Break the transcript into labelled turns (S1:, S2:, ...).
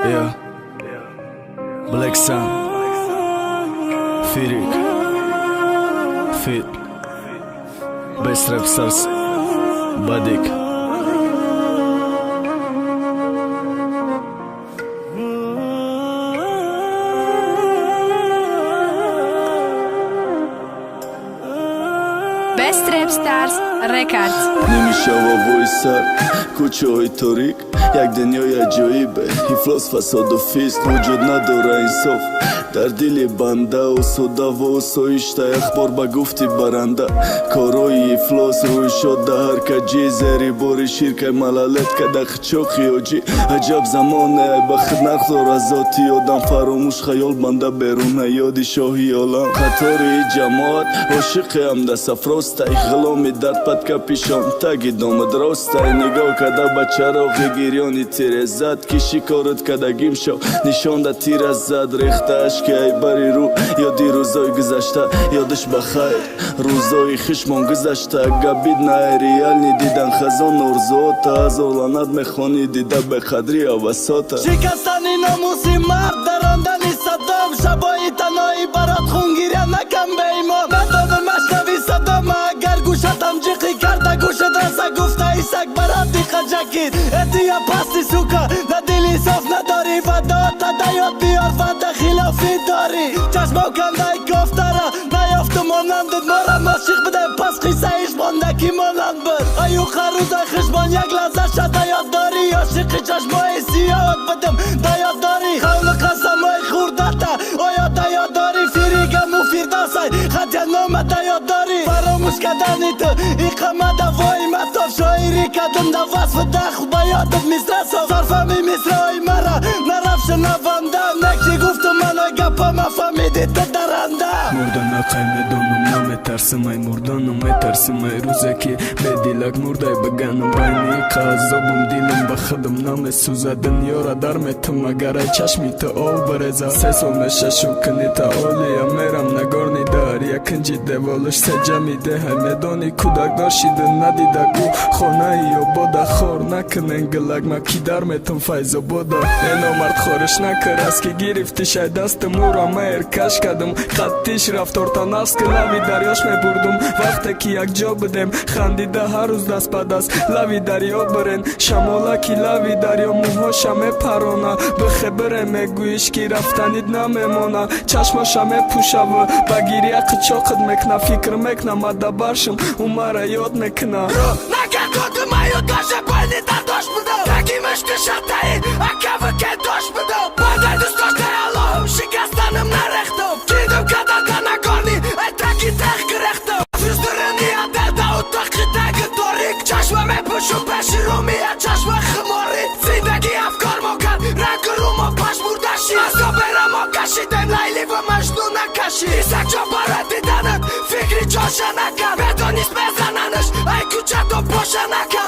S1: Yeah, Black Sun, Firik, Fit, Best Rap Stars, Badik.
S2: Best Rap Stars Records.
S3: نمیشوا وایسر کوچه‌های تاریک یک دنیای عجایبه این فلسفه و فیست وجود نداره انصاف در دل بنده و صدا و سایشته اخبار به گفتی برنده کارای افلاس روی شد هر کجی زیر بار شرکه ملالت که دخچو خیاجی عجب زمانه بخت نخدار از ذاتی آدم فراموش خیال بنده بیرون یادی شاهی عالم خطاری جماعت عاشق هم دست افراسته غلامی درد پد که پیشان تگی دامد راسته نگاه کده به چراغ گیریانی تیر زد که شکارت کدگیم شو نشان ده تیر زد ریخته که ای بری رو یادی روزای گذشته یادش بخیر روزای خشمان گذشته گبید نه ریال دیدن خزان ارزوات از اولانت میخوانی دیده به قدری اوساته
S4: شکستنی ناموسی مرد دراندنی صدام شبایی تنهایی برات خونگیری نکم به ایمان ندامه مشنوی صدام اگر گوشتم جیقی کرده گوشت رسه گفته ایسک برات دیقه جکید اتیا پستی سوکا ندیلی صاف نداری و داتا دیاد بیار و خلافی داری چشمو کنده ای گفتره نیافتم مانندت مارم عاشق بده پس خیسه ایش باندکی مانند بر ایو خروز خشبان یک لحظه شد دیاد داری عاشقی چشمای سیاد بدم دیاد داری خول قسمای خوردتا آیا دیاد داری فیریگم و فیرداسای خط نام دیاد داری فراموش کردنی تو ای قمه دوایی مطاف شاعری کدم دو وصف دخل بیادت میسرسا صرفمی میسرای مرا نرفش نواندم نکی گفتم منو گپا مفهمیدی تو درنده
S1: مردن نقای میدانم نمیترسم ای مردانم میترسم ای روزه که به دیلک مردای بگنم بینی قذابم دیلم بخدم نمیسوزه دنیا را در میتم اگر ای چشمی تا آو برزه سه سال میششو کنی تا اولیا میرم نگارنی دار یکنجی دوالش سجا میده های میدانی کودک داشیده ندیده گو خانه ای و باده خور نکنن گلک ما کی در میتم فیضا باده اینو مرد خورش نکر از که گرفتی شای دست مورا میر کش کدم خطیش رفتار تا نست که لوی دریاش می بردم وقتی که یک جا بدم خندیده هر روز دست به دست لوی دریا برن شمالکی لوی دریا موهاشم می پرانه به خبره می گویش که رفتنید نمیمانه چشماشم می پوشه و بگیری قچاقت میکنه فکر میکنه مده برشم اون مرا یاد میکنه
S4: نکر کدوم ایو داشه بایدی در داشت بودم تکی مشتی شده این اکاوه که داشت بودم باید دوست داشته اللهم شکستنم نرختم کیدم که دلگه نگانی ای تکی تخ گرختم فیزدرنی دل دا و تاقی تگ داریک چشمه می پوشو پشی رومیه چشمه خماری زندگی افکار ما کن رنگ رو ما پش بردشی از بیره ما کشیدم لیلی و مجنو نکشی ایسک جا برای دیدنت فکری جاشه نکن بدانیست بزننش ای کوچه تو پاشه نکن